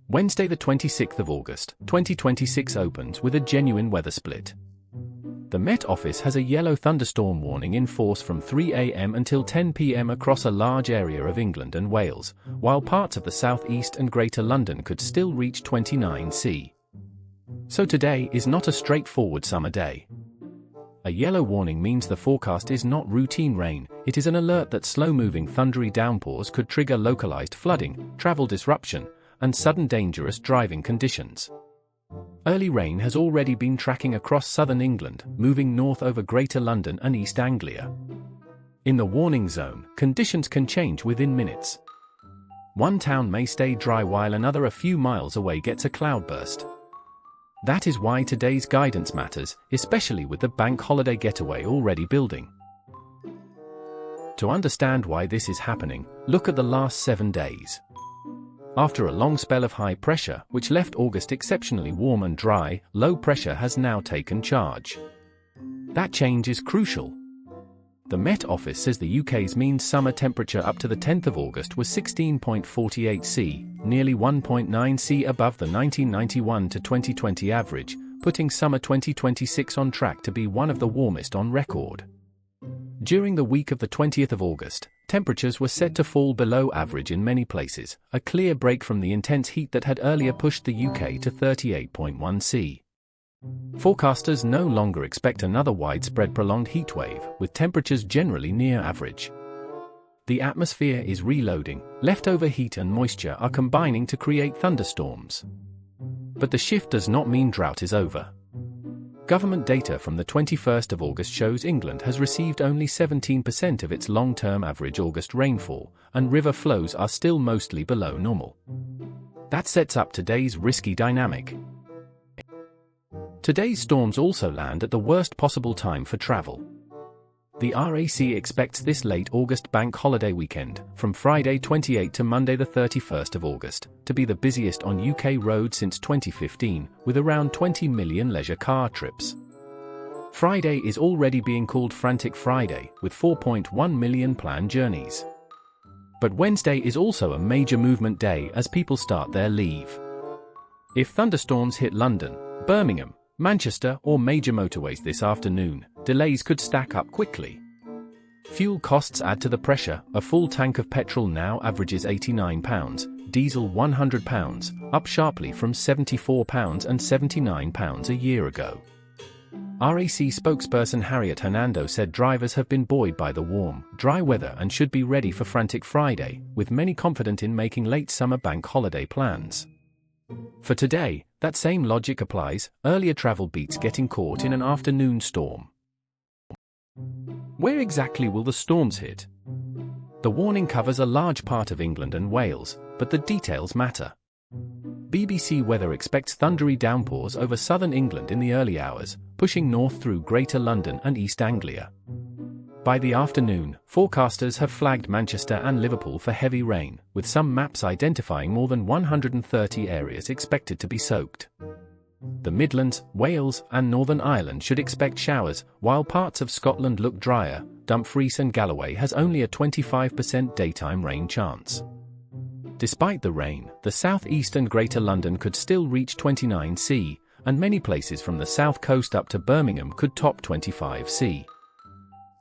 Wednesday the 26th of August, 2026 opens with a genuine weather split. The Met Office has a yellow thunderstorm warning in force from 3 a.m. until 10 p.m. across a large area of England and Wales, while parts of the southeast and Greater London could still reach 29°C. So today is not a straightforward summer day. A yellow warning means the forecast is not routine rain, it is an alert that slow-moving thundery downpours could trigger localized flooding, travel disruption, and sudden dangerous driving conditions. Early rain has already been tracking across southern England, moving north over Greater London and East Anglia. In the warning zone, conditions can change within minutes. One town may stay dry while another a few miles away gets a cloudburst. That is why today's guidance matters, especially with the bank holiday getaway already building. To understand why this is happening, look at the last 7 days. After a long spell of high pressure, which left August exceptionally warm and dry, low pressure has now taken charge. That change is crucial. The Met Office says the UK's mean summer temperature up to the 10th of August was 16.48 C, nearly 1.9 C above the 1991 to 2020 average, putting summer 2026 on track to be one of the warmest on record. During the week of the 20th of August, temperatures were set to fall below average in many places, a clear break from the intense heat that had earlier pushed the UK to 38.1 C. Forecasters no longer expect another widespread prolonged heatwave, with temperatures generally near average. The atmosphere is reloading, leftover heat and moisture are combining to create thunderstorms. But the shift does not mean drought is over. Government data from the 21st of August shows England has received only 17% of its long-term average August rainfall, and river flows are still mostly below normal. That sets up today's risky dynamic. Today's storms also land at the worst possible time for travel. The RAC expects this late August bank holiday weekend, from Friday 28 to Monday the 31st of August, to be the busiest on UK roads since 2015, with around 20 million leisure car trips. Friday is already being called Frantic Friday, with 4.1 million planned journeys. But Wednesday is also a major movement day as people start their leave. If thunderstorms hit London, Birmingham, Manchester or major motorways this afternoon, delays could stack up quickly. Fuel costs add to the pressure. A full tank of petrol now averages £89, diesel £100, up sharply from £74 and £79 a year ago. RAC spokesperson Harriet Hernando said drivers have been buoyed by the warm, dry weather and should be ready for Frantic Friday, with many confident in making late summer bank holiday plans. For today, that same logic applies. Earlier travel beats getting caught in an afternoon storm. Where exactly will the storms hit? The warning covers a large part of England and Wales, but the details matter. BBC Weather expects thundery downpours over southern England in the early hours, pushing north through Greater London and East Anglia. By the afternoon, forecasters have flagged Manchester and Liverpool for heavy rain, with some maps identifying more than 130 areas expected to be soaked. The Midlands, Wales, and Northern Ireland should expect showers, while parts of Scotland look drier. Dumfries and Galloway has only a 25% daytime rain chance. Despite the rain, the southeast and Greater London could still reach 29°C, and many places from the south coast up to Birmingham could top 25°C.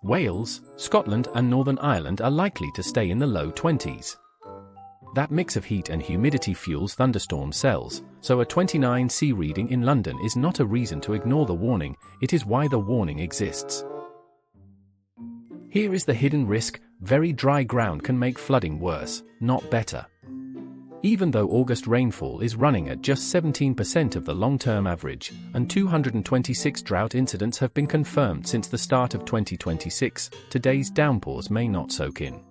Wales, Scotland and Northern Ireland are likely to stay in the low 20s. That mix of heat and humidity fuels thunderstorm cells, so a 29°C reading in London is not a reason to ignore the warning, it is why the warning exists. Here is the hidden risk: very dry ground can make flooding worse, not better. Even though August rainfall is running at just 17% of the long-term average, and 226 drought incidents have been confirmed since the start of 2026, today's downpours may not soak in.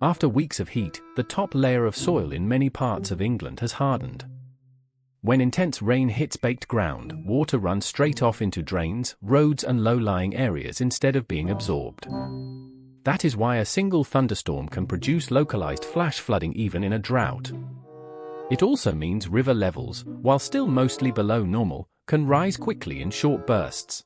After weeks of heat, the top layer of soil in many parts of England has hardened. When intense rain hits baked ground, water runs straight off into drains, roads and low-lying areas instead of being absorbed. That is why a single thunderstorm can produce localized flash flooding even in a drought. It also means river levels, while still mostly below normal, can rise quickly in short bursts.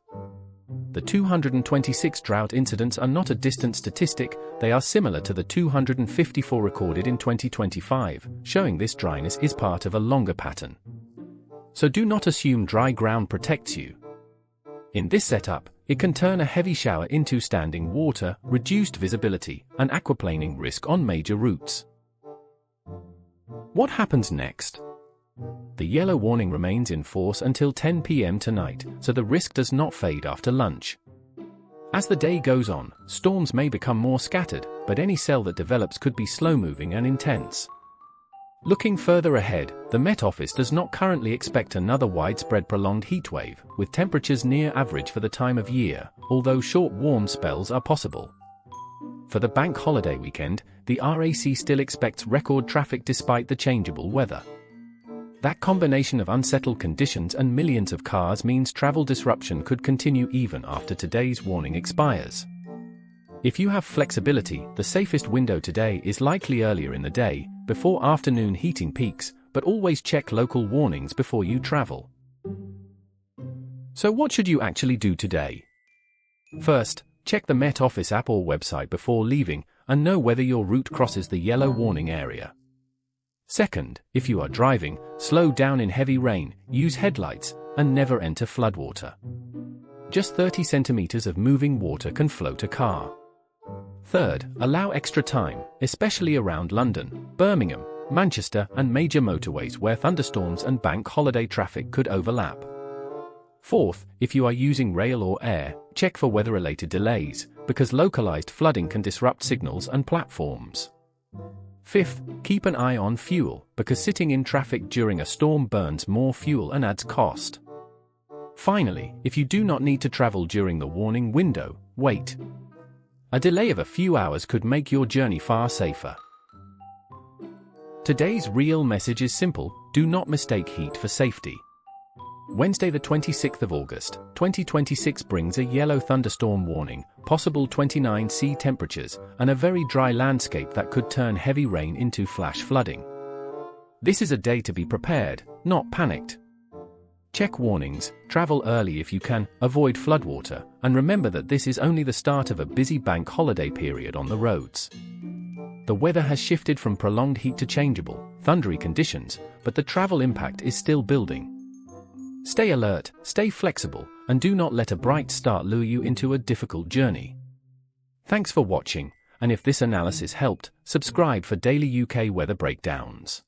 The 226 drought incidents are not a distant statistic, they are similar to the 254 recorded in 2025, showing this dryness is part of a longer pattern. So do not assume dry ground protects you. In this setup, it can turn a heavy shower into standing water, reduced visibility, and aquaplaning risk on major routes. What happens next? The yellow warning remains in force until 10 p.m. tonight, so the risk does not fade after lunch. As the day goes on, storms may become more scattered, but any cell that develops could be slow-moving and intense. Looking further ahead, the Met Office does not currently expect another widespread prolonged heatwave, with temperatures near average for the time of year, although short warm spells are possible. For the bank holiday weekend, the RAC still expects record traffic despite the changeable weather. That combination of unsettled conditions and millions of cars means travel disruption could continue even after today's warning expires. If you have flexibility, the safest window today is likely earlier in the day, before afternoon heating peaks, but always check local warnings before you travel. So what should you actually do today? First, check the Met Office app or website before leaving, and know whether your route crosses the yellow warning area. Second, if you are driving, slow down in heavy rain, use headlights, and never enter floodwater. Just 30 centimeters of moving water can float a car. Third, allow extra time, especially around London, Birmingham, Manchester, and major motorways where thunderstorms and bank holiday traffic could overlap. Fourth, if you are using rail or air, check for weather-related delays, because localized flooding can disrupt signals and platforms. Fifth, keep an eye on fuel, because sitting in traffic during a storm burns more fuel and adds cost. Finally, if you do not need to travel during the warning window, wait. A delay of a few hours could make your journey far safer. Today's real message is simple: do not mistake heat for safety. Wednesday the 26th of August, 2026 brings a yellow thunderstorm warning, possible 29°C temperatures, and a very dry landscape that could turn heavy rain into flash flooding. This is a day to be prepared, not panicked. Check warnings, travel early if you can, avoid floodwater, and remember that this is only the start of a busy bank holiday period on the roads. The weather has shifted from prolonged heat to changeable, thundery conditions, but the travel impact is still building. Stay alert, stay flexible, and do not let a bright start lure you into a difficult journey. Thanks for watching, and if this analysis helped, subscribe for daily UK weather breakdowns.